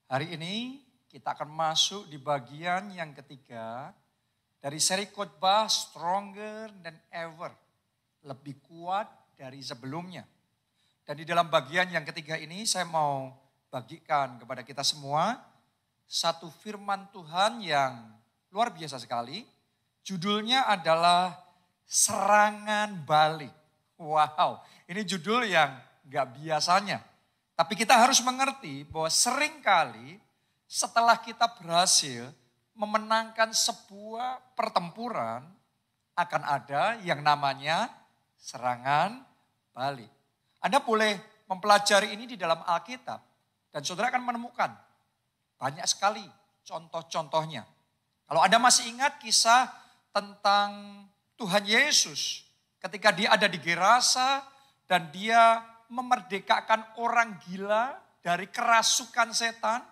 Hari ini kita akan masuk di bagian yang ketiga dari seri khotbah Stronger Than Ever. Lebih kuat dari sebelumnya. Dan di dalam bagian yang ketiga ini saya mau bagikan kepada kita semua satu firman Tuhan yang luar biasa sekali. Judulnya adalah serangan balik. Wow, ini judul yang gak biasanya. Tapi kita harus mengerti bahwa seringkali setelah kita berhasil memenangkan sebuah pertempuran, akan ada yang namanya serangan balik. Anda boleh mempelajari ini di dalam Alkitab dan saudara akan menemukan banyak sekali contoh-contohnya. Kalau Anda masih ingat kisah tentang Tuhan Yesus ketika dia ada di Gerasa dan dia memerdekakan orang gila dari kerasukan setan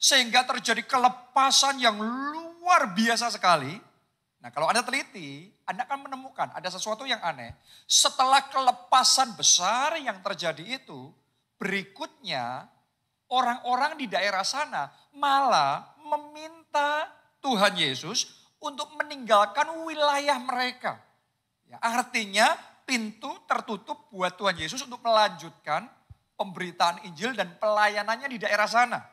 sehingga terjadi kelepasan yang luar biasa sekali. Nah, kalau Anda teliti, Anda akan menemukan ada sesuatu yang aneh. Setelah kelepasan besar yang terjadi itu, berikutnya orang-orang di daerah sana malah meminta Tuhan Yesus untuk meninggalkan wilayah mereka. Ya, artinya pintu tertutup buat Tuhan Yesus untuk melanjutkan pemberitaan Injil dan pelayanannya di daerah sana.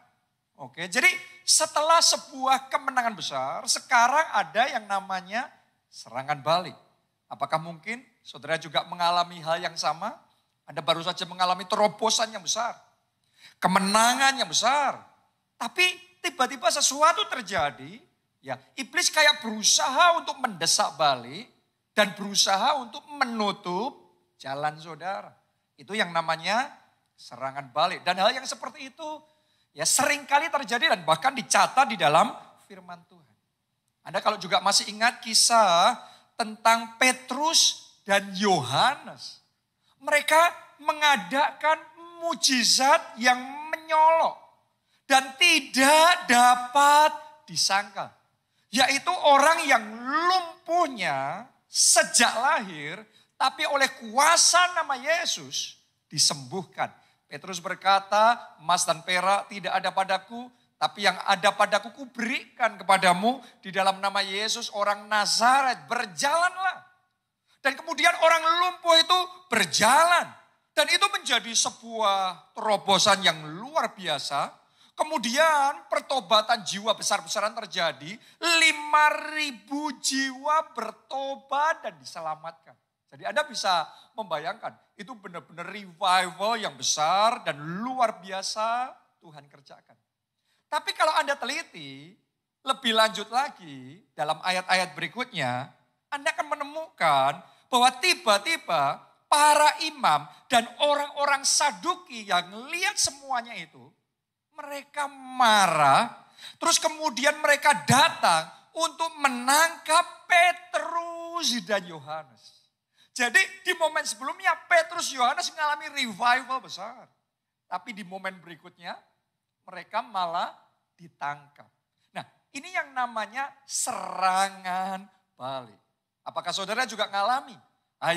Oke, jadi setelah sebuah kemenangan besar, sekarang ada yang namanya serangan balik. Apakah mungkin saudara juga mengalami hal yang sama? Anda baru saja mengalami terobosan yang besar, kemenangan yang besar. Tapi tiba-tiba sesuatu terjadi, ya iblis kayak berusaha untuk mendesak balik dan berusaha untuk menutup jalan saudara. Itu yang namanya serangan balik. Dan hal yang seperti itu ya seringkali terjadi dan bahkan dicatat di dalam firman Tuhan. Anda kalau juga masih ingat kisah tentang Petrus dan Yohanes. Mereka mengadakan mujizat yang menyolok dan tidak dapat disangkal. Yaitu orang yang lumpuhnya sejak lahir, tapi oleh kuasa nama Yesus disembuhkan. Petrus berkata, emas dan perak tidak ada padaku, tapi yang ada padaku kuberikan kepadamu di dalam nama Yesus orang Nazaret. Berjalanlah. Dan kemudian orang lumpuh itu berjalan. Dan itu menjadi sebuah terobosan yang luar biasa. Kemudian pertobatan jiwa besar-besaran terjadi. 5.000 jiwa bertobat dan diselamatkan. Jadi Anda bisa membayangkan itu benar-benar revival yang besar dan luar biasa Tuhan kerjakan. Tapi kalau Anda teliti lebih lanjut lagi dalam ayat-ayat berikutnya, Anda akan menemukan bahwa tiba-tiba para imam dan orang-orang Saduki yang lihat semuanya itu, mereka marah, terus kemudian mereka datang untuk menangkap Petrus dan Yohanes. Jadi di momen sebelumnya Petrus Yohanes mengalami revival besar. Tapi di momen berikutnya mereka malah ditangkap. Nah, ini yang namanya serangan balik. Apakah saudara juga mengalami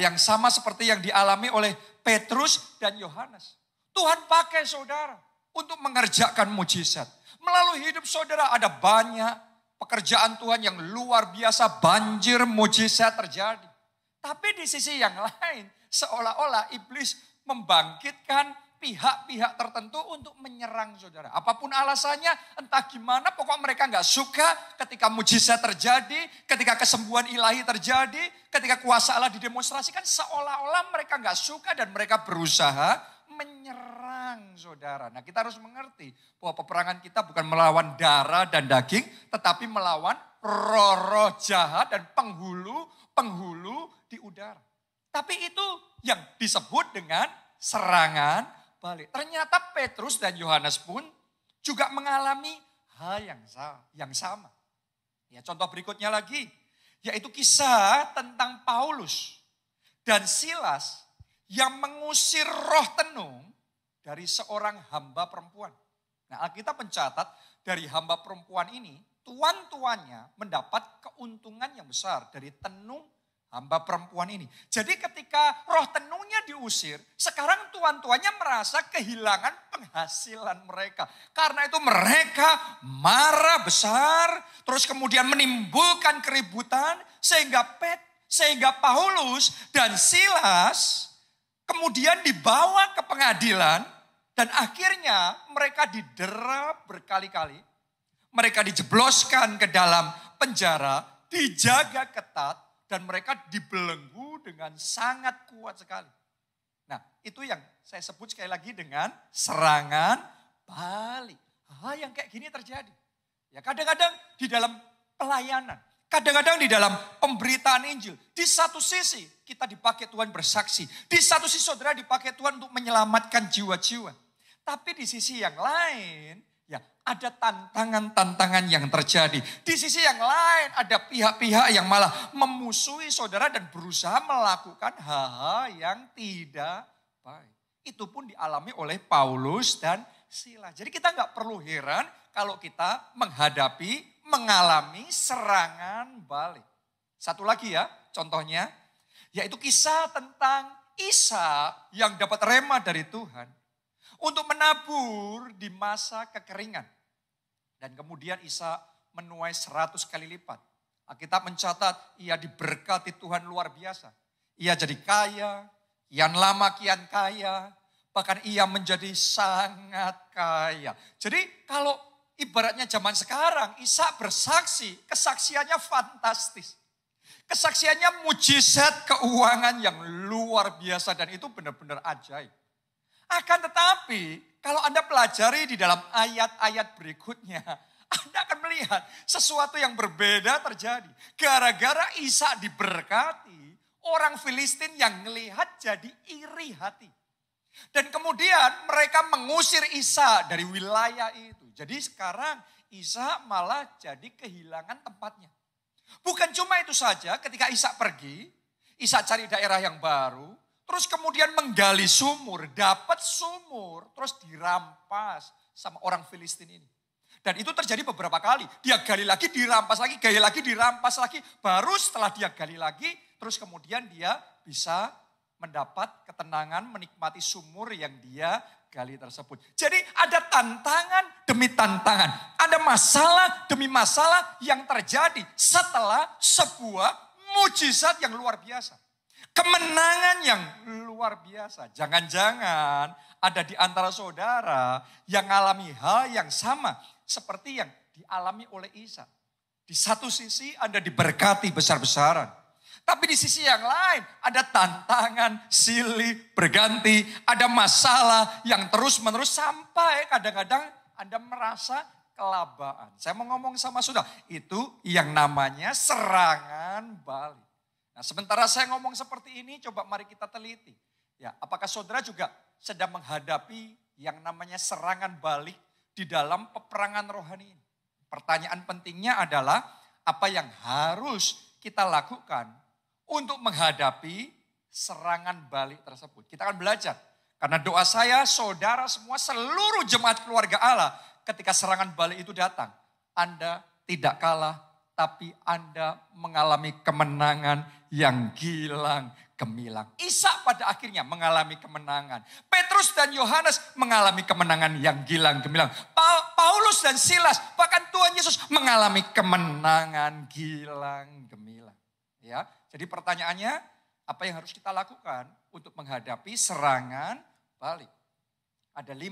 yang sama seperti yang dialami oleh Petrus dan Yohanes? Tuhan pakai saudara untuk mengerjakan mujizat. Melalui hidup saudara ada banyak pekerjaan Tuhan yang luar biasa, banjir mujizat terjadi. Tapi di sisi yang lain, seolah-olah iblis membangkitkan pihak-pihak tertentu untuk menyerang saudara. Apapun alasannya, entah gimana, pokok mereka gak suka ketika mujizat terjadi, ketika kesembuhan ilahi terjadi, ketika kuasa Allah didemonstrasikan, seolah-olah mereka gak suka dan mereka berusaha menyerang saudara. Nah, kita harus mengerti bahwa peperangan kita bukan melawan darah dan daging, tetapi melawan roh-roh jahat dan penghulu di udara. Tapi itu yang disebut dengan serangan balik. Ternyata Petrus dan Yohanes pun juga mengalami hal yang sama. Ya, contoh berikutnya lagi, yaitu kisah tentang Paulus dan Silas yang mengusir roh tenung dari seorang hamba perempuan. Nah, Alkitab mencatat dari hamba perempuan ini, tuan-tuannya mendapat keuntungan yang besar dari tenung hamba perempuan ini. Jadi ketika roh tenungnya diusir, sekarang tuan-tuannya merasa kehilangan penghasilan mereka. Karena itu mereka marah besar, terus kemudian menimbulkan keributan, sehingga Paulus dan Silas kemudian dibawa ke pengadilan, dan akhirnya mereka didera berkali-kali. Mereka dijebloskan ke dalam penjara, dijaga ketat, dan mereka dibelenggu dengan sangat kuat sekali. Nah, itu yang saya sebut sekali lagi dengan serangan balik. Hal yang kayak gini terjadi. Ya, kadang-kadang di dalam pelayanan, kadang-kadang di dalam pemberitaan Injil. Di satu sisi kita dipakai Tuhan bersaksi. Di satu sisi saudara dipakai Tuhan untuk menyelamatkan jiwa-jiwa. Tapi di sisi yang lain, ya ada tantangan-tantangan yang terjadi. Di sisi yang lain ada pihak-pihak yang malah memusuhi saudara dan berusaha melakukan hal-hal yang tidak baik. Itu pun dialami oleh Paulus dan Silas. Jadi kita nggak perlu heran kalau kita mengalami serangan balik. Satu lagi ya contohnya, yaitu kisah tentang Isa yang dapat rema dari Tuhan untuk menabur di masa kekeringan. Dan kemudian Isa menuai 100 kali lipat. Alkitab mencatat ia diberkati Tuhan luar biasa. Ia jadi kaya, kian lama kian kaya, bahkan ia menjadi sangat kaya. Jadi kalau ibaratnya zaman sekarang, Isa bersaksi, kesaksiannya fantastis. Kesaksiannya mujizat keuangan yang luar biasa dan itu benar-benar ajaib. Akan tetapi, kalau Anda pelajari di dalam ayat-ayat berikutnya, Anda akan melihat sesuatu yang berbeda terjadi. Gara-gara Isa diberkati, orang Filistin yang melihat jadi iri hati. Dan kemudian mereka mengusir Isa dari wilayah itu. Jadi sekarang Isa malah jadi kehilangan tempatnya. Bukan cuma itu saja, ketika Isa pergi, Isa cari daerah yang baru, terus kemudian menggali sumur, dapat sumur, terus dirampas sama orang Filistin ini. Dan itu terjadi beberapa kali. Dia gali lagi, dirampas lagi, gali lagi, dirampas lagi. Baru setelah dia gali lagi, terus kemudian dia bisa mendapat ketenangan, menikmati sumur yang dia gali tersebut. Jadi ada tantangan demi tantangan. Ada masalah demi masalah yang terjadi setelah sebuah mujizat yang luar biasa. Kemenangan yang luar biasa. Jangan-jangan ada di antara saudara yang mengalami hal yang sama seperti yang dialami oleh Isa. Di satu sisi Anda diberkati besar-besaran. Tapi di sisi yang lain ada tantangan silih berganti. Ada masalah yang terus-menerus sampai kadang-kadang Anda merasa kelabaan. Saya mau ngomong sama saudara, itu yang namanya serangan balik. Nah, sementara saya ngomong seperti ini, coba mari kita teliti. Ya, apakah saudara juga sedang menghadapi yang namanya serangan balik di dalam peperangan rohani ini? Pertanyaan pentingnya adalah apa yang harus kita lakukan untuk menghadapi serangan balik tersebut. Kita akan belajar. Karena doa saya, saudara semua, seluruh jemaat keluarga Allah, ketika serangan balik itu datang, Anda tidak kalah, tapi Anda mengalami kemenangan yang gilang gemilang. Isa pada akhirnya mengalami kemenangan. Petrus dan Yohanes mengalami kemenangan yang gilang gemilang. Paulus dan Silas, bahkan Tuhan Yesus mengalami kemenangan gilang gemilang. Ya, jadi pertanyaannya, apa yang harus kita lakukan untuk menghadapi serangan balik? Ada 5,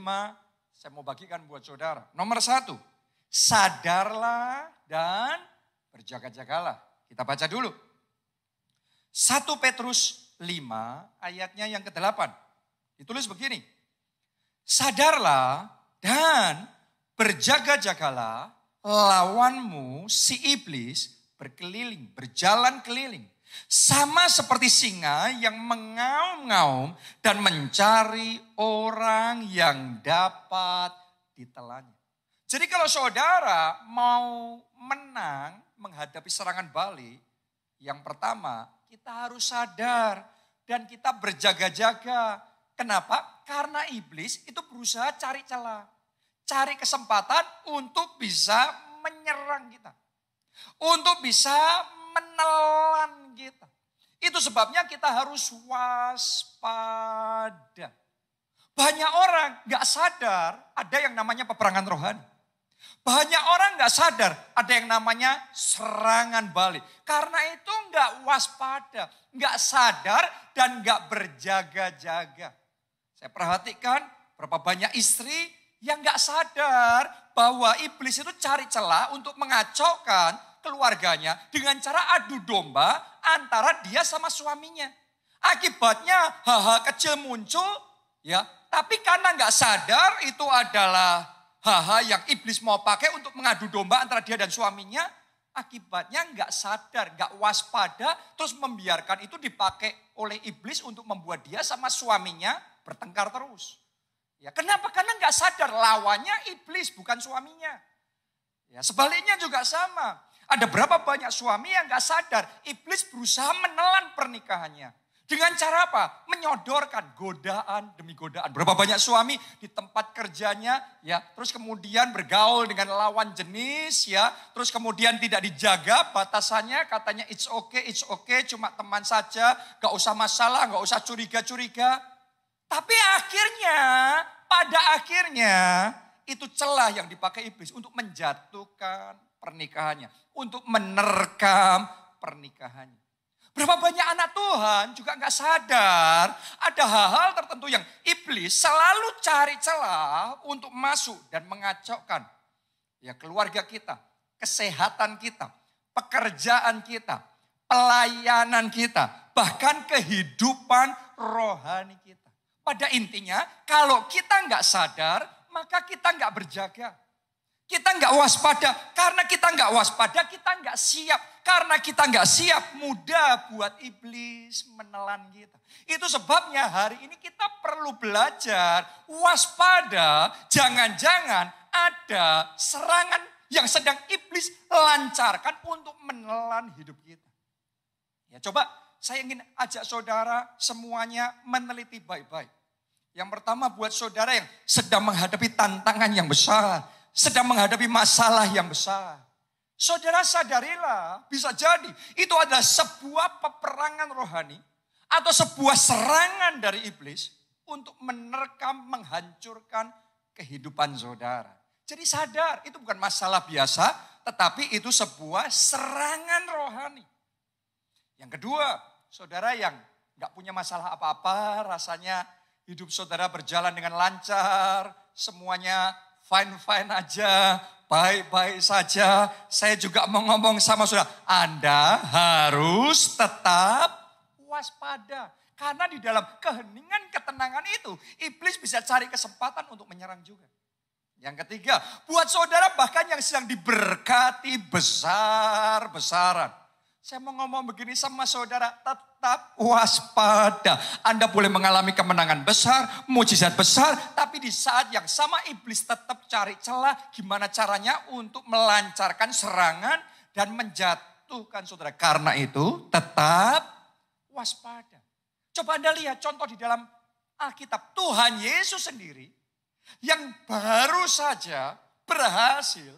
saya mau bagikan buat saudara. Nomor 1, sadarlah dan berjaga-jagalah. Kita baca dulu. 1 Petrus 5 ayatnya yang ke-8. Ditulis begini. Sadarlah dan berjaga-jagalah, lawanmu si iblis berkeliling, berjalan keliling. Sama seperti singa yang mengaum-ngaum dan mencari orang yang dapat ditelannya. Jadi kalau saudara mau menang menghadapi serangan balik, yang pertama kita harus sadar dan kita berjaga-jaga. Kenapa? Karena iblis itu berusaha cari celah, cari kesempatan untuk bisa menyerang kita, untuk bisa menelan kita. Itu sebabnya kita harus waspada. Banyak orang gak sadar ada yang namanya peperangan rohani. Banyak orang gak sadar ada yang namanya serangan balik. Karena itu gak waspada, gak sadar dan gak berjaga-jaga. Saya perhatikan berapa banyak istri yang gak sadar bahwa iblis itu cari celah untuk mengacaukan keluarganya dengan cara adu domba antara dia sama suaminya. Akibatnya hal-hal kecil muncul, ya. Tapi karena nggak sadar itu adalah hal-hal yang iblis mau pakai untuk mengadu domba antara dia dan suaminya. Akibatnya nggak sadar, nggak waspada, terus membiarkan itu dipakai oleh iblis untuk membuat dia sama suaminya bertengkar terus. Ya, kenapa? Karena nggak sadar lawannya iblis bukan suaminya. Ya, sebaliknya juga sama. Ada berapa banyak suami yang nggak sadar iblis berusaha menelan pernikahannya. Dengan cara apa? Menyodorkan godaan demi godaan. Berapa banyak suami di tempat kerjanya ya, terus kemudian bergaul dengan lawan jenis ya, terus kemudian tidak dijaga batasannya, katanya it's okay, cuma teman saja, gak usah masalah, gak usah curiga-curiga. Tapi pada akhirnya itu celah yang dipakai iblis untuk menjatuhkan pernikahannya, untuk menerkam pernikahannya. Berapa banyak anak Tuhan juga nggak sadar ada hal-hal tertentu yang iblis selalu cari celah untuk masuk dan mengacaukan ya keluarga kita, kesehatan kita, pekerjaan kita, pelayanan kita, bahkan kehidupan rohani kita. Pada intinya kalau kita nggak sadar maka kita nggak berjaga. Kita nggak waspada, karena kita nggak waspada, kita nggak siap. Karena kita nggak siap, mudah buat iblis menelan kita. Itu sebabnya hari ini kita perlu belajar waspada. Jangan-jangan ada serangan yang sedang iblis lancarkan untuk menelan hidup kita. Ya, coba saya ingin ajak saudara semuanya meneliti baik-baik. Yang pertama buat saudara yang sedang menghadapi tantangan yang besar. Sedang menghadapi masalah yang besar. Saudara sadarilah, bisa jadi itu adalah sebuah peperangan rohani atau sebuah serangan dari iblis untuk menerkam, menghancurkan kehidupan saudara. Jadi sadar, itu bukan masalah biasa, tetapi itu sebuah serangan rohani. Yang kedua, saudara yang gak punya masalah apa-apa, rasanya hidup saudara berjalan dengan lancar, semuanya fine-fine aja, baik-baik saja. Saya juga mau ngomong sama saudara, Anda harus tetap waspada. Karena di dalam keheningan ketenangan itu, iblis bisa cari kesempatan untuk menyerang juga. Yang ketiga, buat saudara bahkan yang sedang diberkati besar-besaran. Saya mau ngomong begini sama saudara, tetap waspada. Anda boleh mengalami kemenangan besar, mujizat besar, tapi di saat yang sama iblis tetap cari celah gimana caranya untuk melancarkan serangan dan menjatuhkan saudara. Karena itu tetap waspada. Coba Anda lihat contoh di dalam Alkitab. Tuhan Yesus sendiri yang baru saja berhasil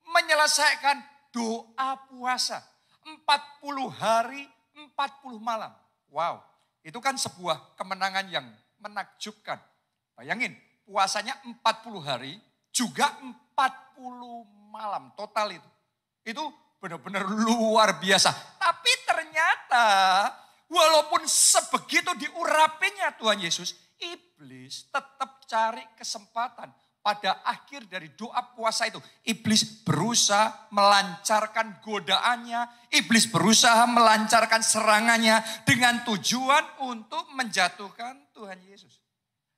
menyelesaikan doa puasa. 40 hari, 40 malam. Wow, itu kan sebuah kemenangan yang menakjubkan. Bayangin, puasanya 40 hari, juga 40 malam total itu. Itu benar-benar luar biasa. Tapi ternyata, walaupun sebegitu diurapinya Tuhan Yesus, iblis tetap cari kesempatan. Pada akhir dari doa puasa itu, iblis berusaha melancarkan godaannya, iblis berusaha melancarkan serangannya dengan tujuan untuk menjatuhkan Tuhan Yesus.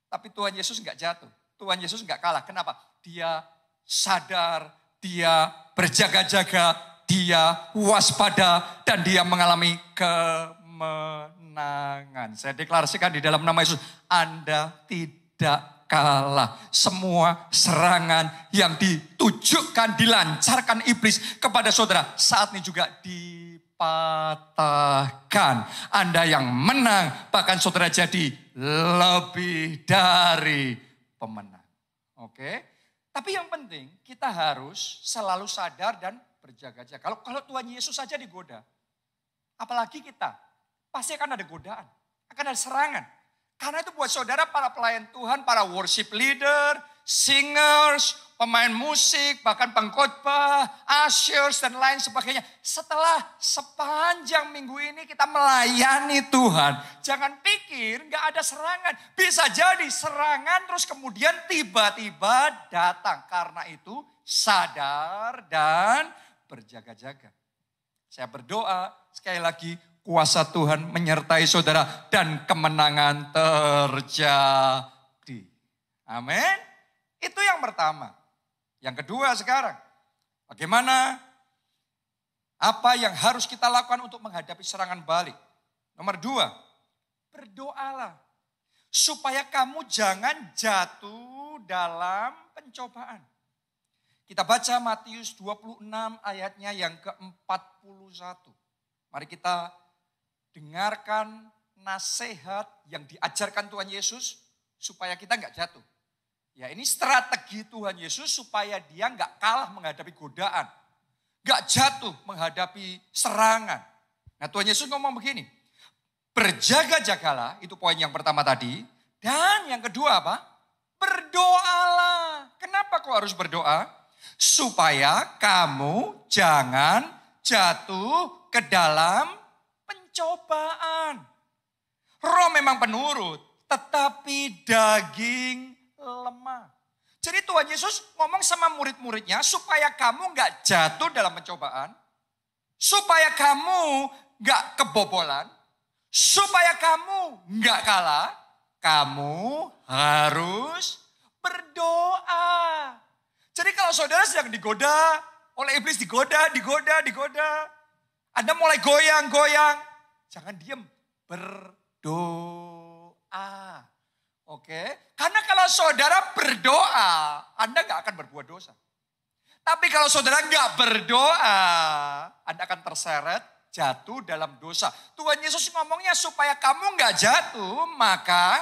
Tapi Tuhan Yesus enggak jatuh, Tuhan Yesus enggak kalah. Kenapa? Dia sadar, dia berjaga-jaga, dia waspada, dan dia mengalami kemenangan. Saya deklarasikan di dalam nama Yesus, Anda tidak kalah. Semua serangan yang ditujukan, dilancarkan iblis kepada saudara saat ini juga dipatahkan. Anda yang menang, bahkan saudara jadi lebih dari pemenang. Oke? Tapi yang penting kita harus selalu sadar dan berjaga-jaga. Kalau Tuhan Yesus saja digoda, apalagi kita. pasti akan ada godaan, akan ada serangan. Karena itu buat saudara para pelayan Tuhan, para worship leader, singers, pemain musik, bahkan pengkhotbah, ushers dan lain sebagainya. Setelah sepanjang minggu ini kita melayani Tuhan, jangan pikir gak ada serangan. Bisa jadi serangan terus kemudian tiba-tiba datang. Karena itu sadar dan berjaga-jaga. Saya berdoa sekali lagi, kuasa Tuhan menyertai saudara dan kemenangan terjadi. Amin. Itu yang pertama. Yang kedua sekarang, bagaimana apa yang harus kita lakukan untuk menghadapi serangan balik? Nomor 2, berdoalah supaya kamu jangan jatuh dalam pencobaan. Kita baca Matius 26 ayatnya yang ke-41. Mari kita dengarkan nasihat yang diajarkan Tuhan Yesus supaya kita nggak jatuh. Ya, ini strategi Tuhan Yesus supaya dia nggak kalah menghadapi godaan. Nggak jatuh menghadapi serangan. Nah, Tuhan Yesus ngomong begini. Berjaga-jagalah, itu poin yang pertama tadi. Dan yang kedua apa? Berdoalah. Kenapa kau harus berdoa? Supaya kamu jangan jatuh ke dalam pencobaan. Roh memang penurut, tetapi daging lemah. Jadi Tuhan Yesus ngomong sama murid-muridnya supaya kamu gak jatuh dalam pencobaan. Supaya kamu gak kebobolan. Supaya kamu gak kalah. Kamu harus berdoa. Jadi kalau saudara sedang digoda oleh iblis, digoda. Anda mulai goyang-goyang. Jangan diam, berdoa. Oke, karena kalau saudara berdoa, Anda gak akan berbuat dosa. Tapi kalau saudara gak berdoa, Anda akan terseret, jatuh dalam dosa. Tuhan Yesus ngomongnya supaya kamu gak jatuh, maka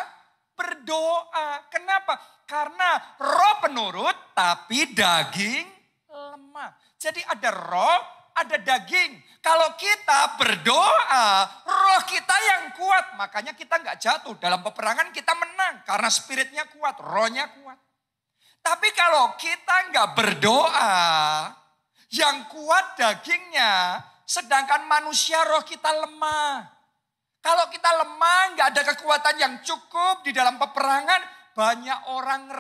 berdoa. Kenapa? Karena roh penurut, tapi daging lemah. Jadi ada roh, ada daging. Kalau kita berdoa, roh kita yang kuat. Makanya kita nggak jatuh. Dalam peperangan kita menang. Karena spiritnya kuat, rohnya kuat. Tapi kalau kita nggak berdoa, yang kuat dagingnya. Sedangkan manusia roh kita lemah. Kalau kita lemah, nggak ada kekuatan yang cukup di dalam peperangan. Banyak orang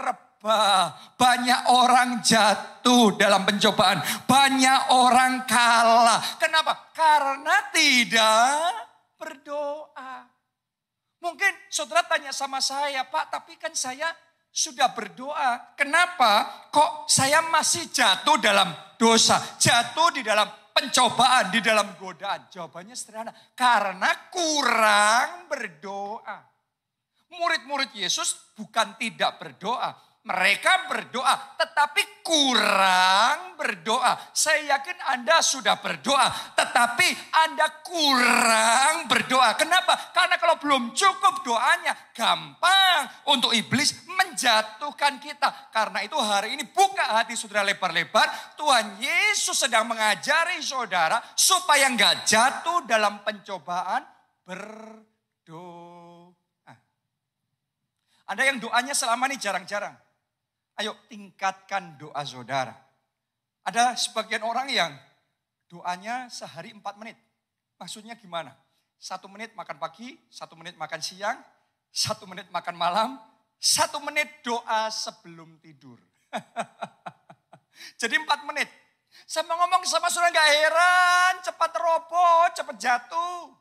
banyak orang jatuh dalam pencobaan. Banyak orang kalah. Kenapa? Karena tidak berdoa. Mungkin saudara tanya sama saya, Pak, tapi kan saya sudah berdoa. Kenapa kok saya masih jatuh dalam dosa? Jatuh di dalam pencobaan, di dalam godaan. Jawabannya sederhana. Karena kurang berdoa. Murid-murid Yesus bukan tidak berdoa. Mereka berdoa, tetapi kurang berdoa. Saya yakin Anda sudah berdoa, tetapi Anda kurang berdoa. Kenapa? Karena kalau belum cukup doanya, gampang untuk iblis menjatuhkan kita. Karena itu hari ini buka hati saudara lebar-lebar. Tuhan Yesus sedang mengajari saudara supaya nggak jatuh dalam pencobaan, berdoa. Ada yang doanya selama ini jarang-jarang. Ayo tingkatkan doa saudara. Ada sebagian orang yang doanya sehari 4 menit. Maksudnya gimana? 1 menit makan pagi, 1 menit makan siang, 1 menit makan malam, 1 menit doa sebelum tidur. Jadi 4 menit. Saya mau ngomong sama saudara gak heran, cepat roboh, cepat jatuh.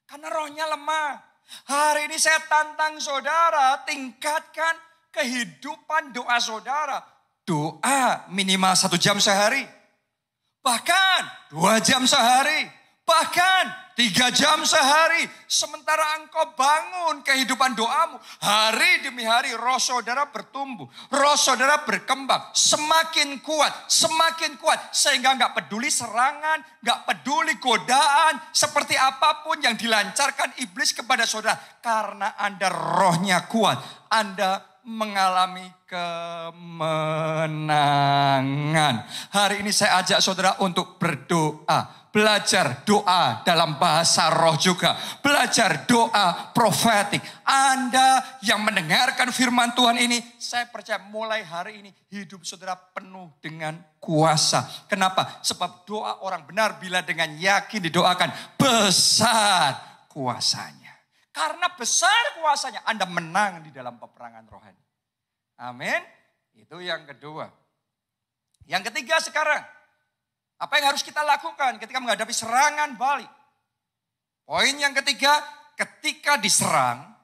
Karena rohnya lemah. Hari ini saya tantang saudara, tingkatkan kehidupan doa saudara. Doa minimal 1 jam sehari. Bahkan 2 jam sehari. Bahkan 3 jam sehari. Sementara engkau bangun kehidupan doamu. Hari demi hari roh saudara bertumbuh. Roh saudara berkembang. Semakin kuat. Semakin kuat. Sehingga gak peduli serangan. Gak peduli godaan. Seperti apapun yang dilancarkan iblis kepada saudara. Karena Anda rohnya kuat. Anda mengalami kemenangan. Hari ini saya ajak saudara untuk berdoa. Belajar doa dalam bahasa roh juga. Belajar doa profetik. Anda yang mendengarkan firman Tuhan ini, saya percaya mulai hari ini hidup saudara penuh dengan kuasa. Kenapa? Sebab doa orang benar bila dengan yakin didoakan, besar kuasanya. Karena besar kuasanya, Anda menang di dalam peperangan rohani. Amin. Itu yang kedua. Yang ketiga sekarang, apa yang harus kita lakukan ketika menghadapi serangan balik? Poin yang ketiga, ketika diserang,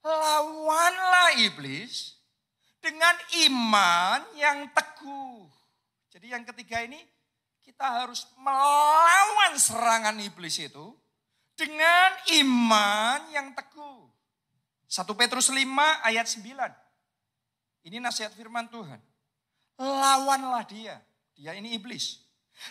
lawanlah iblis dengan iman yang teguh. Jadi yang ketiga ini, kita harus melawan serangan iblis itu dengan iman yang teguh. 1 Petrus 5 ayat 9. Ini nasihat firman Tuhan. Lawanlah dia ini iblis.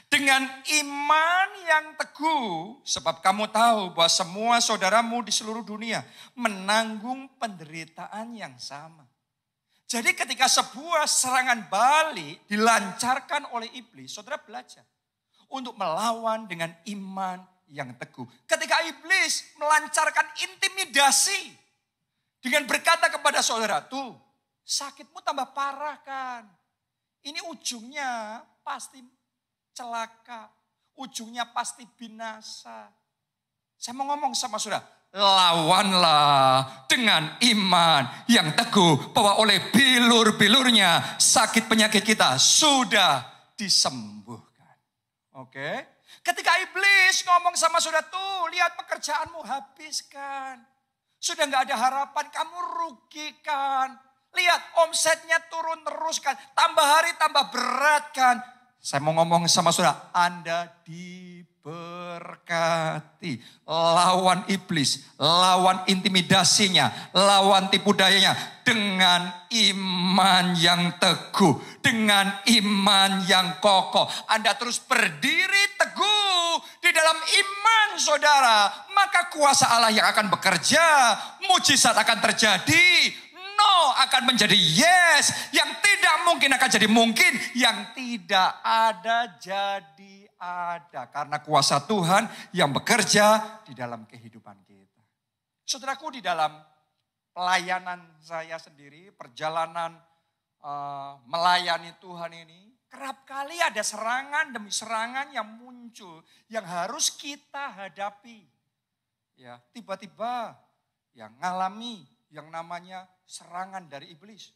Dengan iman yang teguh, sebab kamu tahu bahwa semua saudaramu di seluruh dunia menanggung penderitaan yang sama. Jadi ketika sebuah serangan balik dilancarkan oleh iblis, saudara belajar untuk melawan dengan iman yang teguh. Ketika iblis melancarkan intimidasi dengan berkata kepada saudara, tuh sakitmu tambah parah kan. Ini ujungnya pasti celaka, ujungnya pasti binasa. Saya mau ngomong sama saudara, lawanlah dengan iman yang teguh bahwa oleh bilur-bilurnya sakit penyakit kita sudah disembuhkan. Oke? Ketika iblis ngomong sama saudara, tuh lihat pekerjaanmu habiskan. Sudah gak ada harapan, kamu rugikan. Lihat omsetnya turun terus kan, tambah hari tambah berat kan. Saya mau ngomong sama saudara, Anda diberkati. Lawan iblis, lawan intimidasinya, lawan tipu dayanya dengan iman yang teguh, dengan iman yang kokoh. Anda terus berdiri teguh di dalam iman saudara, maka kuasa Allah yang akan bekerja, mujizat akan terjadi. No akan menjadi yes, yang tidak mungkin akan jadi mungkin, yang tidak ada jadi ada. Karena kuasa Tuhan yang bekerja di dalam kehidupan kita. Saudaraku, di dalam pelayanan saya sendiri, perjalanan melayani Tuhan ini, kerap kali ada serangan demi serangan yang muncul, yang harus kita hadapi. Ya, tiba-tiba yang ngalami yang namanya serangan dari iblis.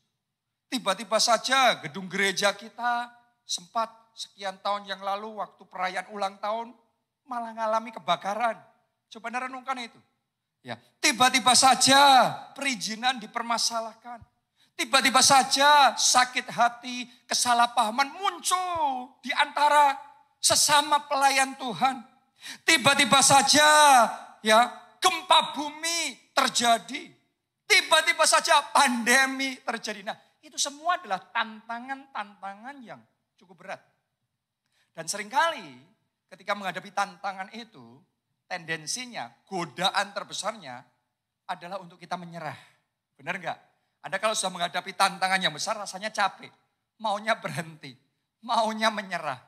Tiba-tiba saja gedung gereja kita sempat sekian tahun yang lalu waktu perayaan ulang tahun malah ngalami kebakaran. Coba Anda renungkan itu. Ya, tiba-tiba saja perizinan dipermasalahkan. Tiba-tiba saja sakit hati, kesalahpahaman muncul di antara sesama pelayan Tuhan. Tiba-tiba saja ya gempa bumi terjadi. Tiba-tiba saja pandemi terjadi. Nah, itu semua adalah tantangan-tantangan yang cukup berat. Dan seringkali ketika menghadapi tantangan itu, tendensinya, godaan terbesarnya adalah untuk kita menyerah. Benar enggak? Anda kalau sudah menghadapi tantangan yang besar rasanya capek. Maunya berhenti, maunya menyerah.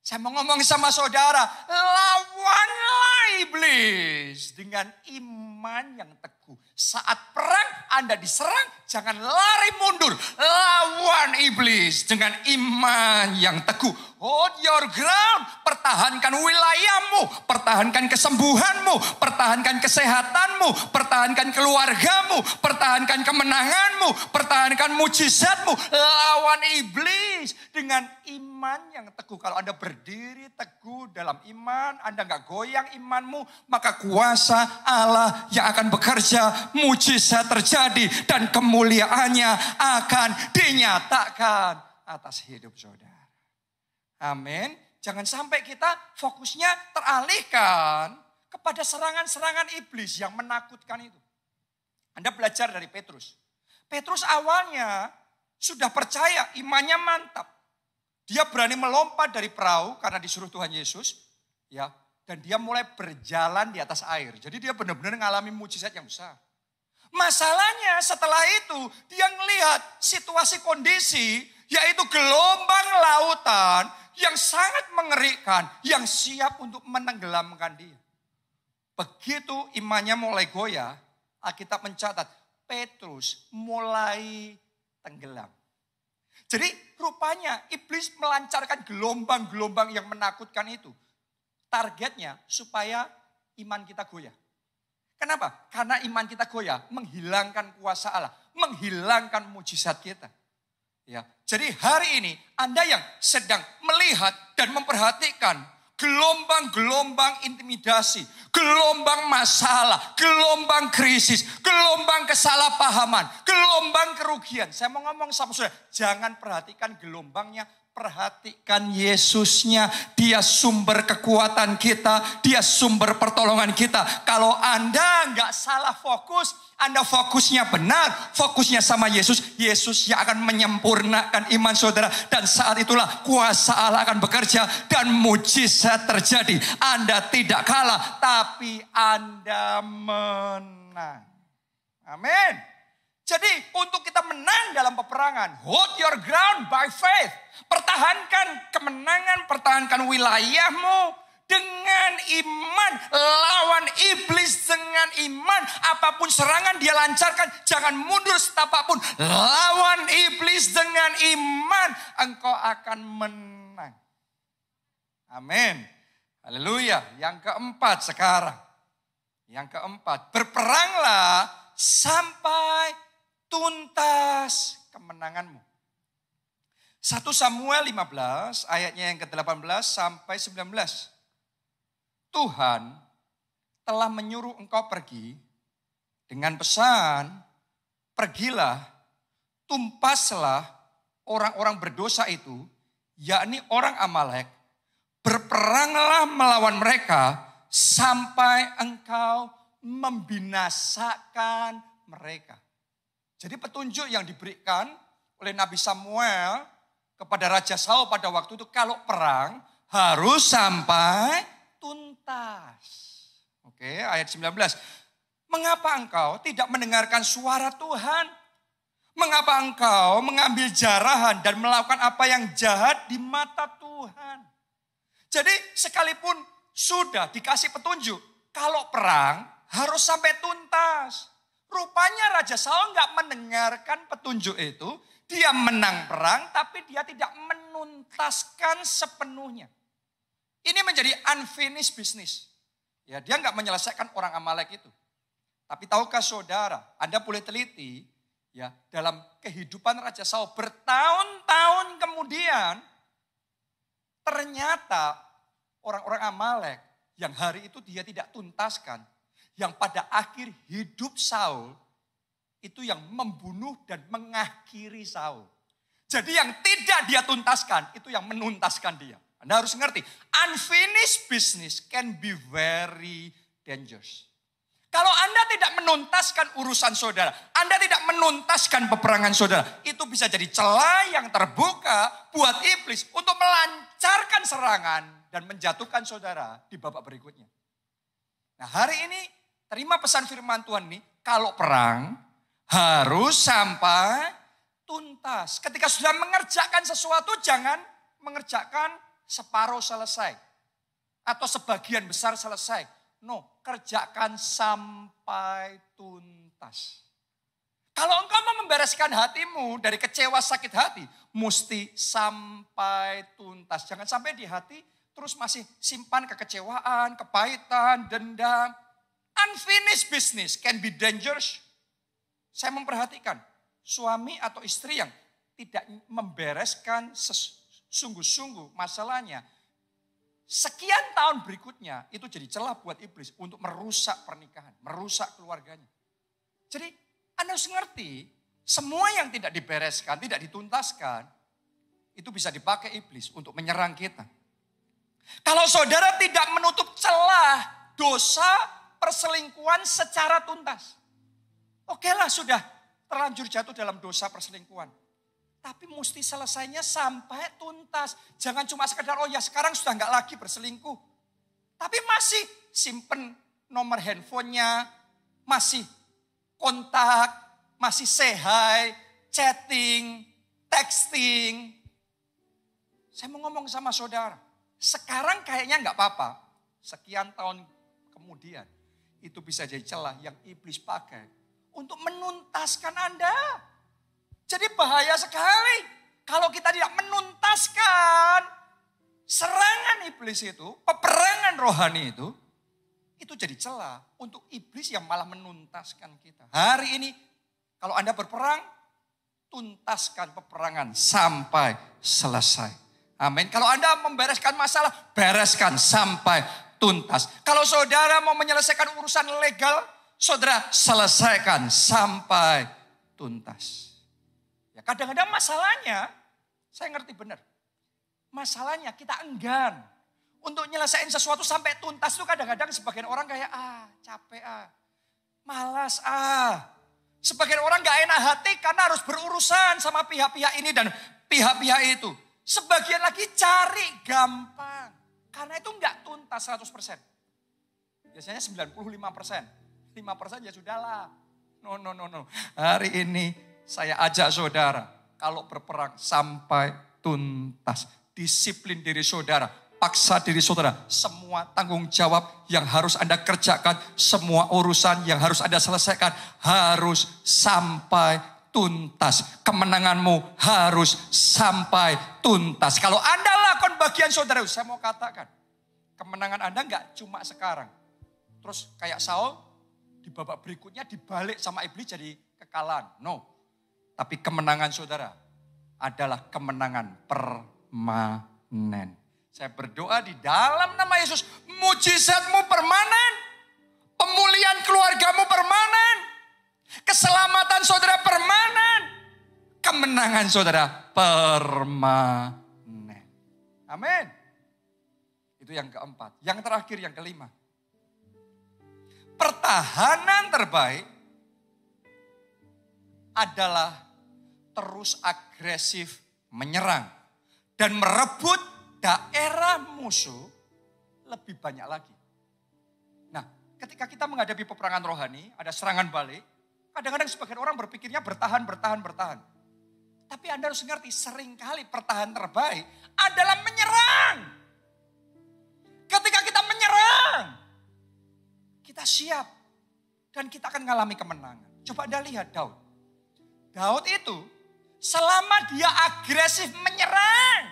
Saya mau ngomong sama saudara, lawanlah iblis dengan iman yang teguh. Saat perang Anda diserang, jangan lari mundur. Lawan iblis dengan iman yang teguh. Hold your ground, pertahankan wilayahmu, pertahankan kesembuhanmu, pertahankan kesehatanmu, pertahankan keluargamu, pertahankan kemenanganmu, pertahankan mujizatmu. Lawan iblis dengan iman yang teguh. Kalau Anda berdiri teguh dalam iman, Anda gak goyang imanmu, maka kuasa Allah yang akan bekerja, mujizat terjadi, dan kemuliaannya akan dinyatakan atas hidup saudara. Amin. Jangan sampai kita fokusnya teralihkan kepada serangan-serangan iblis yang menakutkan itu. Anda belajar dari Petrus. Petrus awalnya sudah percaya, imannya mantap. Dia berani melompat dari perahu karena disuruh Tuhan Yesus. Ya, dan dia mulai berjalan di atas air. Jadi dia benar-benar mengalami mujizat yang besar. Masalahnya setelah itu dia melihat situasi kondisi, yaitu gelombang lautan yang sangat mengerikan, yang siap untuk menenggelamkan dia. Begitu imannya mulai goyah, Alkitab mencatat Petrus mulai tenggelam. Jadi rupanya iblis melancarkan gelombang-gelombang yang menakutkan itu. Targetnya supaya iman kita goyah. Kenapa? Karena iman kita goyah, menghilangkan kuasa Allah, menghilangkan mujizat kita. Ya, jadi hari ini Anda yang sedang melihat dan memperhatikan gelombang-gelombang intimidasi, gelombang masalah, gelombang krisis, gelombang kesalahpahaman, gelombang kerugian. Saya mau ngomong sama saudara, jangan perhatikan gelombangnya, perhatikan Yesusnya. Dia sumber kekuatan kita, dia sumber pertolongan kita. Kalau Anda nggak salah fokus, Anda fokusnya benar, fokusnya sama Yesus, Yesus yang akan menyempurnakan iman saudara. Dan saat itulah kuasa Allah akan bekerja dan mujizat terjadi. Anda tidak kalah, tapi Anda menang. Amin. Jadi untuk kita menang dalam peperangan, hold your ground by faith. Pertahankan kemenangan, pertahankan wilayahmu dengan iman. Lawan iblis dengan iman. Apapun serangan dia lancarkan, jangan mundur setapak pun. Lawan iblis dengan iman, engkau akan menang. Amin. Haleluya. Yang keempat sekarang. Yang keempat, berperanglah sampai tuntas kemenanganmu. 1 Samuel 15 ayatnya yang ke-18 sampai 19. Tuhan telah menyuruh engkau pergi dengan pesan, pergilah, tumpaslah orang-orang berdosa itu, yakni orang Amalek, berperanglah melawan mereka sampai engkau membinasakan mereka. Jadi petunjuk yang diberikan oleh Nabi Samuel kepada Raja Saul pada waktu itu, kalau perang harus sampai tuntas. Oke, ayat 19. Mengapa engkau tidak mendengarkan suara Tuhan? Mengapa engkau mengambil jarahan dan melakukan apa yang jahat di mata Tuhan? Jadi sekalipun sudah dikasih petunjuk, kalau perang harus sampai tuntas. Rupanya Raja Saul nggak mendengarkan petunjuk itu. Dia menang perang tapi dia tidak menuntaskan sepenuhnya. Ini menjadi unfinished business. Ya, dia nggak menyelesaikan orang Amalek itu. Tapi tahukah saudara, Anda boleh teliti ya, dalam kehidupan Raja Saul bertahun-tahun kemudian ternyata orang-orang Amalek yang hari itu dia tidak tuntaskan, yang pada akhir hidup Saul itu yang membunuh dan mengakhiri Saul. Jadi yang tidak dia tuntaskan itu yang menuntaskan dia. Anda harus ngerti, unfinished business can be very dangerous. Kalau Anda tidak menuntaskan urusan saudara, Anda tidak menuntaskan peperangan saudara, itu bisa jadi celah yang terbuka buat iblis untuk melancarkan serangan dan menjatuhkan saudara di babak berikutnya. Nah, hari ini terima pesan firman Tuhan ini, kalau perang harus sampai tuntas. Ketika sudah mengerjakan sesuatu, jangan mengerjakan separuh selesai. Atau sebagian besar selesai. No, kerjakan sampai tuntas. Kalau engkau mau membereskan hatimu dari kecewa sakit hati, mesti sampai tuntas. Jangan sampai di hati terus masih simpan kekecewaan, kepahitan, dendam. Unfinished business can be dangerous. Saya memperhatikan suami atau istri yang tidak membereskan sungguh-sungguh masalahnya. Sekian tahun berikutnya itu jadi celah buat iblis untuk merusak pernikahan, merusak keluarganya. Jadi Anda harus ngerti, semua yang tidak dibereskan, tidak dituntaskan, itu bisa dipakai iblis untuk menyerang kita. Kalau saudara tidak menutup celah dosa perselingkuhan secara tuntas. Oke lah, sudah terlanjur jatuh dalam dosa perselingkuhan. Tapi mesti selesainya sampai tuntas. Jangan cuma sekedar, oh ya sekarang sudah enggak lagi berselingkuh. Tapi masih simpen nomor handphonenya, masih kontak, masih say hi, chatting, texting. Saya mau ngomong sama saudara, sekarang kayaknya nggak apa-apa. Sekian tahun kemudian, itu bisa jadi celah yang iblis pakai untuk menuntaskan Anda. Jadi bahaya sekali kalau kita tidak menuntaskan serangan iblis itu, peperangan rohani itu jadi celah untuk iblis yang malah menuntaskan kita. Hari ini kalau Anda berperang, tuntaskan peperangan sampai selesai. Amin. Kalau Anda membereskan masalah, bereskan sampai tuntas. Kalau saudara mau menyelesaikan urusan legal, saudara selesaikan sampai tuntas. Ya, kadang-kadang masalahnya, saya ngerti benar. Masalahnya kita enggan untuk nyelesain sesuatu sampai tuntas itu kadang-kadang sebagian orang kayak capek malas Sebagian orang gak enak hati karena harus berurusan sama pihak-pihak ini dan pihak-pihak itu. Sebagian lagi cari gampang. Karena itu gak tuntas 100%. Biasanya 95%. 5% ya sudahlah. No. Hari ini saya ajak saudara. Kalau berperang sampai tuntas. Disiplin diri saudara. Paksa diri saudara. Semua tanggung jawab yang harus Anda kerjakan. Semua urusan yang harus Anda selesaikan. Harus sampai tuntas. Kemenanganmu harus sampai tuntas. Kalau Anda lakukan bagian saudara. Saya mau katakan. Kemenangan Anda enggak cuma sekarang. Terus kayak Saul. Di babak berikutnya dibalik sama iblis jadi kekalahan. No. Tapi kemenangan saudara adalah kemenangan permanen. Saya berdoa di dalam nama Yesus, mujizatmu permanen, pemulihan keluargamu permanen, keselamatan saudara permanen, kemenangan saudara permanen. Amin. Itu yang keempat. Yang terakhir, yang kelima. Pertahanan terbaik adalah terus agresif menyerang dan merebut daerah musuh lebih banyak lagi. Nah, ketika kita menghadapi peperangan rohani, ada serangan balik, kadang-kadang sebagian orang berpikirnya bertahan. Tapi Anda harus ngerti, seringkali pertahanan terbaik adalah menyerang. Ketika kita menyerang, kita siap dan kita akan mengalami kemenangan. Coba Anda lihat Daud. Daud itu selama dia agresif menyerang,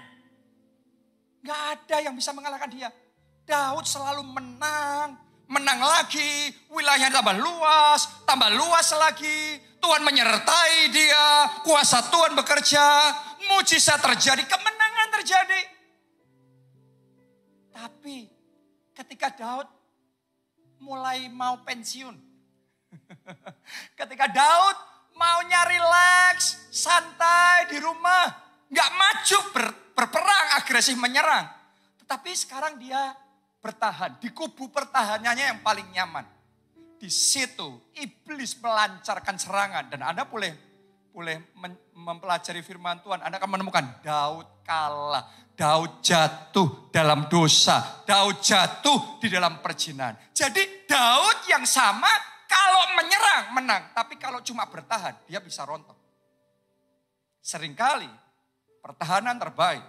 gak ada yang bisa mengalahkan dia. Daud selalu menang lagi, wilayahnya tambah luas lagi. Tuhan menyertai dia, kuasa Tuhan bekerja, mujizat terjadi, kemenangan terjadi. Tapi ketika Daud mulai mau pensiun, ketika Daud mau nyari relax, santai di rumah, gak maju berperang, agresif menyerang. Tetapi sekarang dia bertahan. Di kubu pertahanannya yang paling nyaman. Di situ iblis melancarkan serangan. Dan Anda boleh mempelajari firman Tuhan. Anda akan menemukan Daud kalah. Daud jatuh dalam dosa. Daud jatuh di dalam perzinahan. Jadi Daud yang sama kalau menyerang menang. Tapi kalau cuma bertahan dia bisa rontok. Seringkali pertahanan terbaik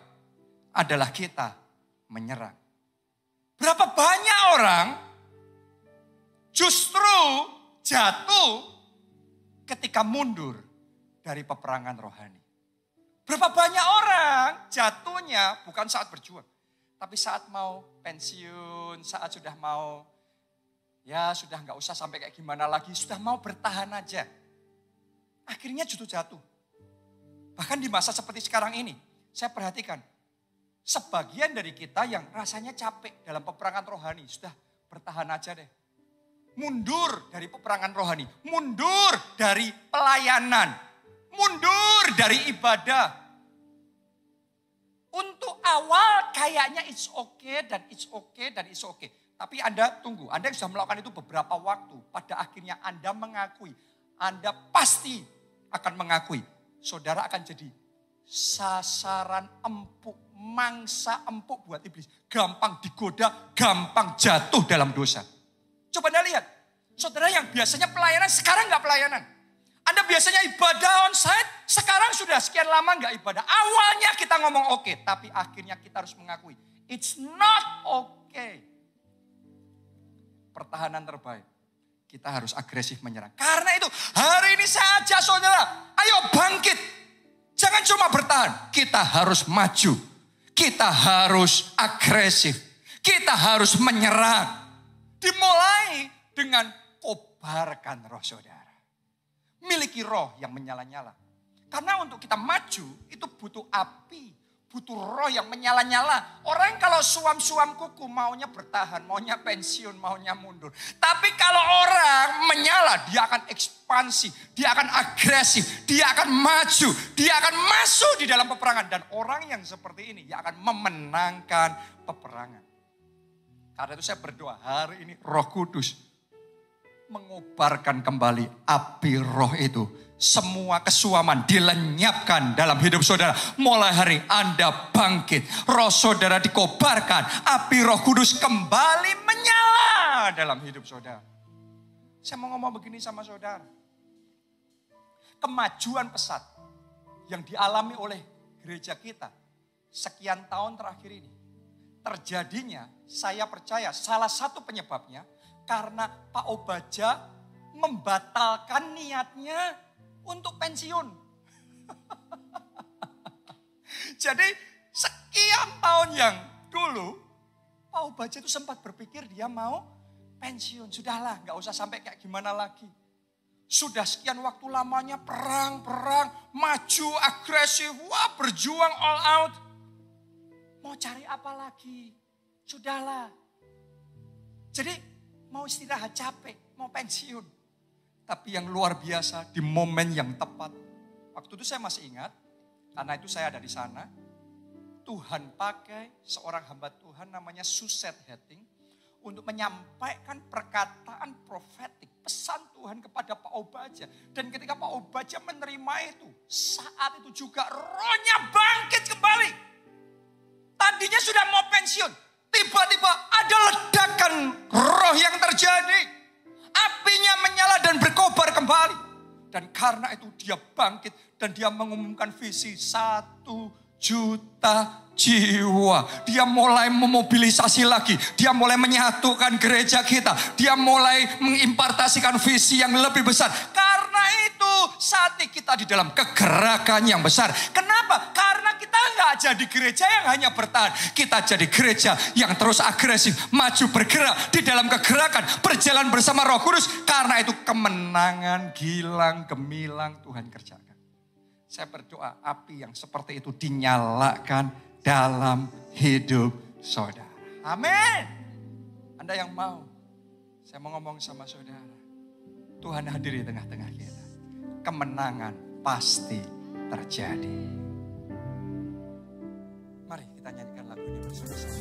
adalah kita menyerang. Berapa banyak orang justru jatuh ketika mundur dari peperangan rohani. Berapa banyak orang jatuhnya bukan saat berjuang. Tapi saat mau pensiun, saat sudah mau, ya sudah gak usah sampai kayak gimana lagi, sudah mau bertahan aja. Akhirnya justru jatuh. Bahkan di masa seperti sekarang ini, saya perhatikan, sebagian dari kita yang rasanya capek dalam peperangan rohani, sudah bertahan aja deh. Mundur dari peperangan rohani, mundur dari pelayanan, mundur dari ibadah. Untuk awal kayaknya it's okay dan it's okay dan it's okay. Tapi Anda tunggu, Anda yang sudah melakukan itu beberapa waktu, pada akhirnya Anda mengakui, Anda pasti akan mengakui, saudara akan jadi sasaran empuk, mangsa empuk buat iblis. Gampang digoda, gampang jatuh dalam dosa. Coba Anda lihat, Saudara yang biasanya pelayanan, sekarang nggak pelayanan. Anda biasanya ibadah onsite, sekarang sudah sekian lama nggak ibadah. Awalnya kita ngomong oke, tapi akhirnya kita harus mengakui, it's not okay. Pertahanan terbaik, kita harus agresif menyerang. Karena itu, hari ini saya ajak saudara, ayo bangkit. Jangan cuma bertahan, kita harus maju. Kita harus agresif. Kita harus menyerang. Dimulai dengan kobarkan roh saudara. Miliki roh yang menyala-nyala. Karena untuk kita maju itu butuh api. Butuh roh yang menyala-nyala. Orang kalau suam-suam kuku maunya bertahan, maunya pensiun, maunya mundur. Tapi kalau orang menyala, dia akan ekspansi, dia akan agresif, dia akan maju, dia akan masuk di dalam peperangan. Dan orang yang seperti ini, dia akan memenangkan peperangan. Karena itu saya berdoa hari ini Roh Kudus mengobarkan kembali api roh itu. Semua kesuaman dilenyapkan dalam hidup saudara. Mulai hari Anda bangkit. Roh saudara dikobarkan. Api Roh Kudus kembali menyala dalam hidup saudara. Saya mau ngomong begini sama saudara. Kemajuan pesat yang dialami oleh gereja kita sekian tahun terakhir ini. Terjadinya, saya percaya salah satu penyebabnya karena Pak Obaja membatalkan niatnya untuk pensiun. Jadi sekian tahun yang dulu Pak Obaja itu sempat berpikir dia mau pensiun. Sudahlah, gak usah sampai kayak gimana lagi. Sudah sekian waktu lamanya perang, maju, agresif, wah berjuang all out. Mau cari apa lagi? Sudahlah. Jadi mau istirahat capek, mau pensiun. Tapi yang luar biasa di momen yang tepat. Waktu itu saya masih ingat, karena itu saya ada di sana. Tuhan pakai seorang hamba Tuhan namanya Suset Hetting untuk menyampaikan perkataan profetik, pesan Tuhan kepada Pak Obaja. Dan ketika Pak Obaja menerima itu, saat itu juga rohnya bangkit kembali. Tadinya sudah mau pensiun, tiba-tiba ada ledakan roh yang terjadi. Apinya menyala dan berkobar kembali. Dan karena itu dia bangkit dan dia mengumumkan visi 1 juta jiwa. Dia mulai memobilisasi lagi. Dia mulai menyatukan gereja kita. Dia mulai mengimpartasikan visi yang lebih besar. Karena itu saat ini kita di dalam kegerakan yang besar. Kenapa? Karena kita nggak jadi gereja yang hanya bertahan. Kita jadi gereja yang terus agresif. Maju bergerak di dalam kegerakan. Berjalan bersama Roh Kudus. Karena itu kemenangan gilang gemilang Tuhan kerjakan. Saya berdoa api yang seperti itu dinyalakan dalam hidup saudara. Amin. Anda yang mau, saya mau ngomong sama saudara. Tuhan hadir di tengah-tengah kita. Kemenangan pasti terjadi. Mari kita nyanyikan lagu ini bersama-sama.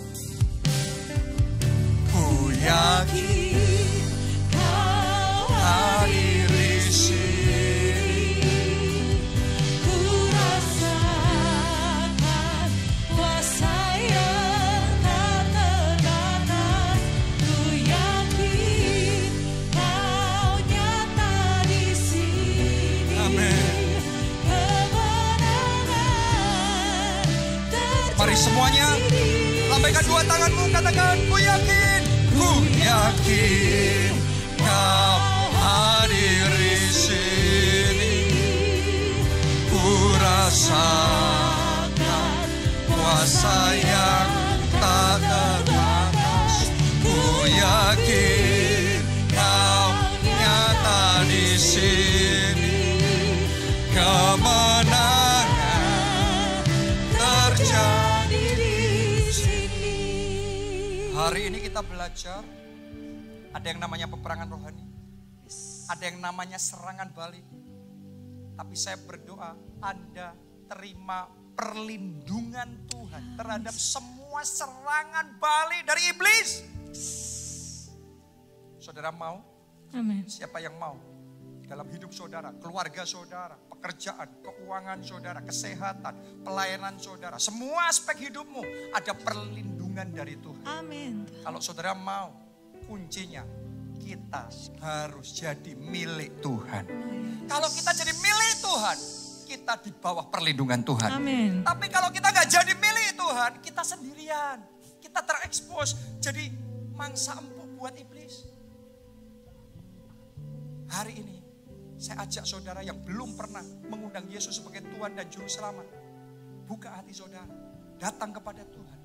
Ku yakin kau hadir di sini. Mari semuanya, lambaikan dua tanganmu, katakan, ku yakin kau hadir di sini. Ku rasakan kuasa yang tak terbatas. Ku yakin kau nyata di sini. Kemenangan terjadi. Hari ini kita belajar, ada yang namanya peperangan rohani, ada yang namanya serangan balik. Tapi saya berdoa Anda terima perlindungan Tuhan terhadap semua serangan balik dari iblis. Saudara mau? Amin. Siapa yang mau? Dalam hidup saudara, keluarga saudara, pekerjaan, keuangan saudara, kesehatan, pelayanan saudara. Semua aspek hidupmu ada perlindungan dari Tuhan. Amin. Kalau saudara mau, kuncinya kita harus jadi milik Tuhan. Kalau kita jadi milik Tuhan, kita di bawah perlindungan Tuhan. Amin. Tapi kalau kita gak jadi milik Tuhan, kita sendirian. Kita terekspos jadi mangsa empuk buat iblis. Hari ini saya ajak saudara yang belum pernah mengundang Yesus sebagai Tuhan dan Juru Selamat. Buka hati saudara, datang kepada Tuhan.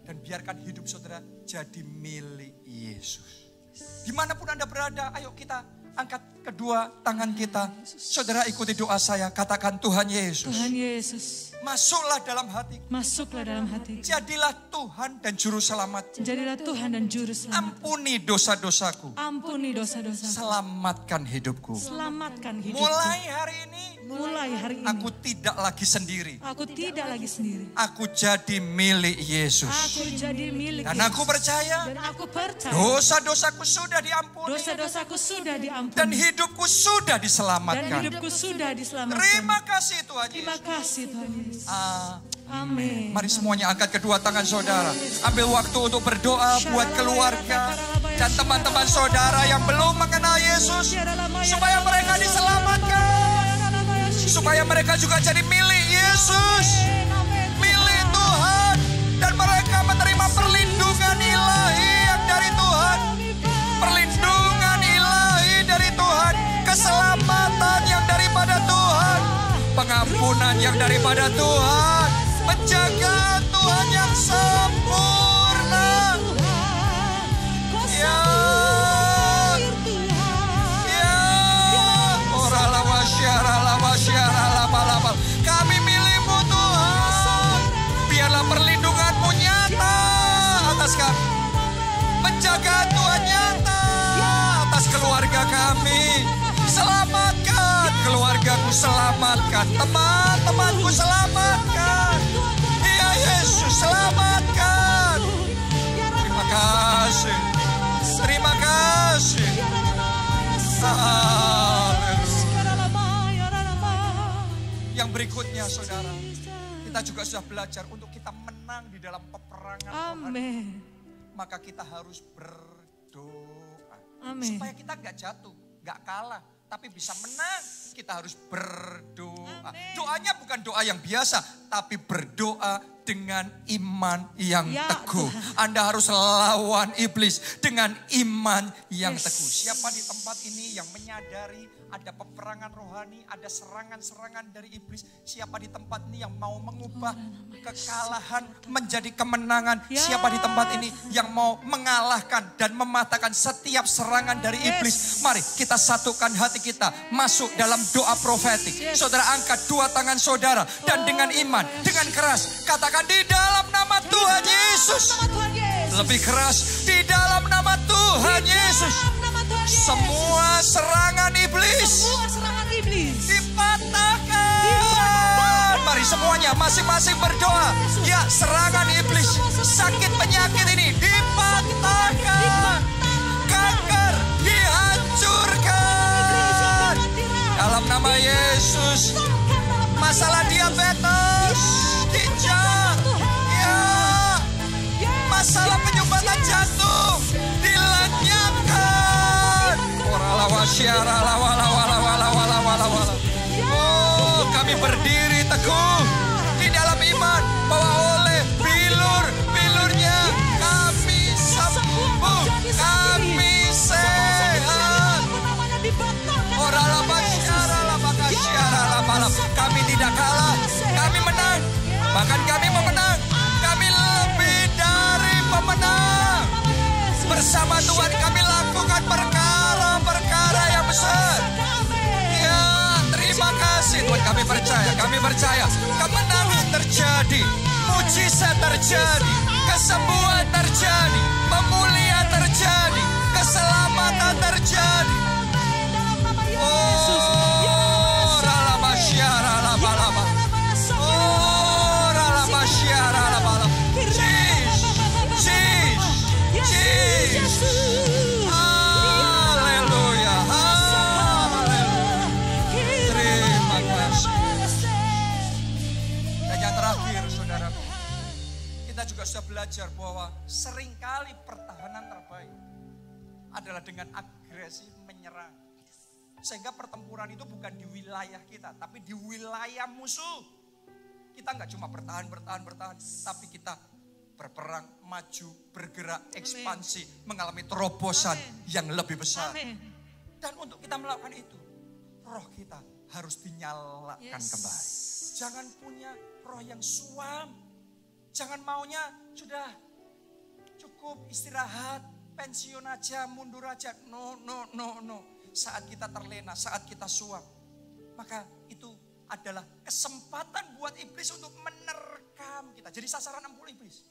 Dan biarkan hidup saudara jadi milik Yesus. Dimanapun Anda berada, ayo kita angkat kedua tangan kita. Saudara ikuti doa saya, katakan Tuhan Yesus. Tuhan Yesus. Masuklah dalam hatiku. Masuklah dalam hati. Jadilah Tuhan dan Juru Selamat. Jadilah Tuhan dan Juru Selamat. Ampuni dosa-dosaku. Ampuni dosa-dosa. Selamatkan hidupku. Selamatkan hidupku. Mulai hari ini. Mulai hari ini. Aku tidak lagi sendiri. Aku tidak lagi sendiri. Aku jadi milik Yesus. Aku jadi milik Dan Yesus. aku percaya. Dan aku percaya. Dosa-dosaku sudah diampuni. Dosa-dosaku sudah diampuni. Dan hidupku sudah Dan diselamatkan. hidupku sudah diselamatkan. Terima kasih Tuhan Terima Yesus. kasih Tuhan Yesus. Amin. Amin. Mari semuanya angkat kedua tangan saudara. Ambil waktu untuk berdoa buat keluarga dan teman-teman saudara yang belum mengenal Yesus. Supaya mereka diselamatkan. Supaya mereka juga jadi milik Yesus. Milik Tuhan. Dan mereka menerima perlindungan ilahi yang dari Tuhan. Perlindungan ilahi dari Tuhan. Keselamatan yang daripada Tuhan. Pengampunan yang daripada Tuhan. Penjagaan Tuhan yang sempurna. Ya. Kami milik-Mu Tuhan. Biarlah perlindungan-Mu nyata atas kami. Penjagaan Tuhan nyata atas keluarga kami. Selamatkan keluargaku, selamatkan teman-temanku, selamatkan. Ya Yesus, selamatkan. Terima kasih. Terima kasih. Yang berikutnya saudara, kita juga sudah belajar untuk kita menang di dalam peperangan rohani. Amin. Maka kita harus berdoa. Amin. Supaya kita gak jatuh, gak kalah, tapi bisa menang. Kita harus berdoa. Doanya bukan doa yang biasa, tapi berdoa dengan iman yang teguh. Anda harus lawan iblis dengan iman yang teguh. Siapa di tempat ini yang menyadari ada peperangan rohani, ada serangan-serangan dari iblis. Siapa di tempat ini yang mau mengubah kekalahan menjadi kemenangan. Siapa di tempat ini yang mau mengalahkan dan mematahkan setiap serangan dari iblis. Mari kita satukan hati kita masuk dalam doa profetik. Saudara angkat dua tangan saudara dan dengan iman, dengan keras katakan di dalam nama Tuhan Yesus. Lebih keras, di dalam nama Tuhan Yesus. Semua serangan iblis dipatahkan. Mari semuanya masing-masing berdoa. Ya, serangan iblis, sakit penyakit ini dipatahkan. Kanker dihancurkan. Dalam nama Yesus. Masalah diabetes ginjal. Ya. Masalah penyumbatan jantung dilenyapkan. Oh, kami berdiri teguh di dalam iman bahwa oleh bilur-bilurnya kami sembuh, kami sehat. Kami tidak kalah, kami menang, bahkan kami memenang, kami lebih dari pemenang. Bersama Tuhan kami lakukan perkara-perkara yang besar. Ya, terima kasih Tuhan, kami percaya kemenangan terjadi, mujizat terjadi, kesembuhan terjadi, pemulihan terjadi, keselamatan terjadi. Oh, ralabasyara labalaba. Oh, ralabasyara labalaba. Haleluya, haleluya. Terima kasih. Dan yang terakhir saudara, kita juga sudah belajar bahwa seringkali pertahanan terbaik adalah dengan agresif menyerang. Sehingga pertempuran itu bukan di wilayah kita, tapi di wilayah musuh. Kita nggak cuma bertahan, tapi kita berperang, maju, bergerak, ekspansi, mengalami terobosan yang lebih besar. Amin. Dan untuk kita melakukan itu, roh kita harus dinyalakan kembali. Jangan punya roh yang suam. Jangan maunya sudah cukup istirahat, pensiun aja, mundur aja. No. Saat kita terlena, saat kita suam, maka itu adalah kesempatan buat iblis untuk menerkam kita. Jadi sasaran empuk iblis.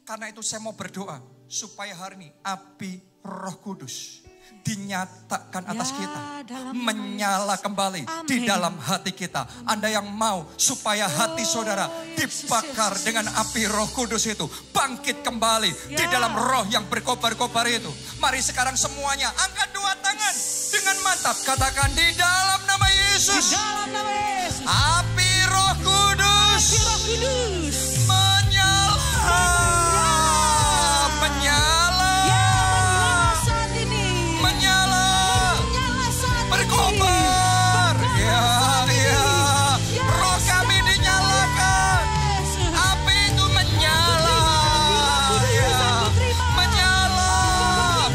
Karena itu saya mau berdoa supaya hari ini api Roh Kudus dinyatakan atas kita, menyala kembali di dalam hati kita. Anda yang mau supaya hati saudara dibakar dengan api Roh Kudus itu, bangkit kembali di dalam roh yang berkobar-kobar itu. Mari sekarang semuanya angkat dua tangan dengan mantap, katakan di dalam nama Yesus. Di dalam nama Yesus. Api Roh Kudus, Api Roh Kudus menyala. saat ini. Menyala saat berkobar. Roh kami dinyalakan. Api itu menyala. Menyala.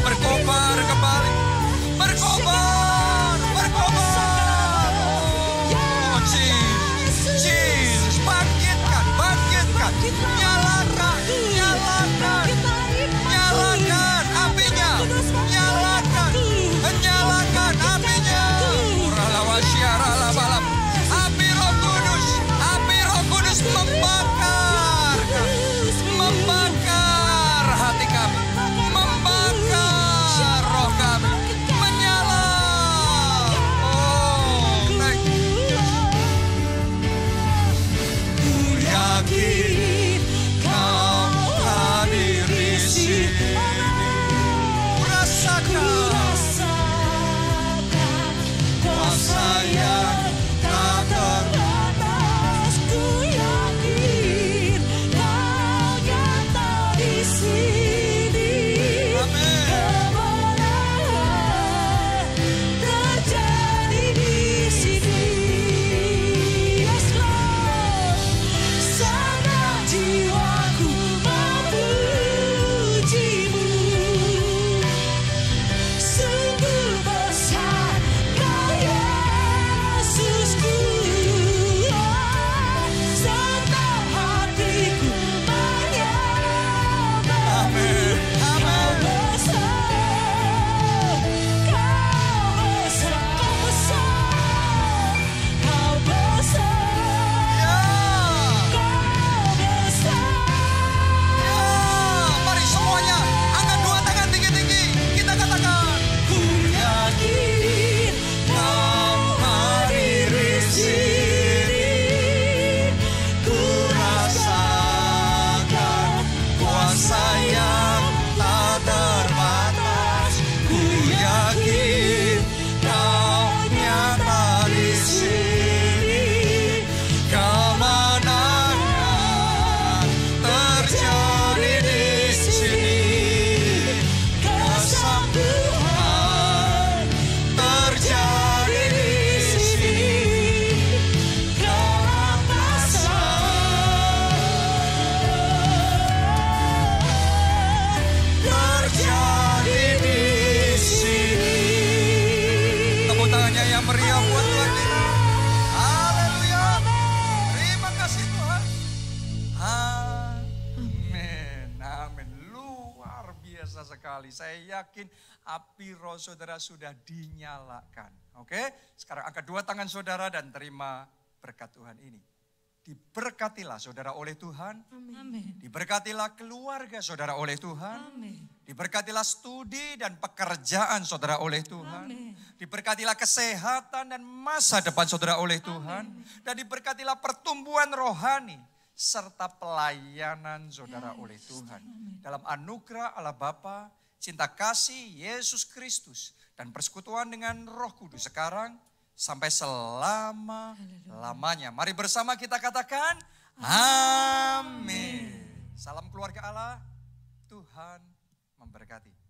Berkobar kembali. Berkobar. Oh Jesus. Bangkitkan. Nyalakan. Nyalakan apinya. Nyalakan apinya. Api Roh Kudus membakar hati kami, membakar roh kami, menyala. Oh, thank you. Ku yakin Kau hadir di sini. Kuasa yang tak terbatas, ku yakin Kau nyata di sini. Kemenangan terjadi di sini. Yes Lord, sangat jiwaku memujimu. Sungguh besar Kau Yesusku, setiap hatiku menyembahmu. Kau besar, Kau besar, Kau besar. Mari semuanya angkat dua tangan tinggi-tinggi. Kita katakan, ku yakin Kau hadir di sini. Ku rasakan kuasa yang tak terbatas. Ku yakin Kau nyata di sini. Kemenangan terjadi di sini. Kesatuan terjadi di sini. Kerapasan terjadi di sini. Tepuk tangannya yang meriah buat Tuhan kita. Haleluya. Terima kasih Tuhan. Amin. Luar biasa sekali. Saya yakin api roh saudara sudah dinyalakan. Oke, sekarang angkat dua tangan saudara dan terima berkat Tuhan ini. Diberkatilah saudara oleh Tuhan. Amin. Diberkatilah keluarga saudara oleh Tuhan. Amin. Diberkatilah studi dan pekerjaan saudara oleh Tuhan. Amin. Diberkatilah kesehatan dan masa depan saudara oleh Tuhan. Dan diberkatilah pertumbuhan rohani serta pelayanan saudara oleh Tuhan. Dalam anugerah Allah Bapa, cinta kasih Yesus Kristus, dan persekutuan dengan Roh Kudus sekarang sampai selama-lamanya. Mari bersama kita katakan amin. Salam keluarga Allah, Tuhan memberkati.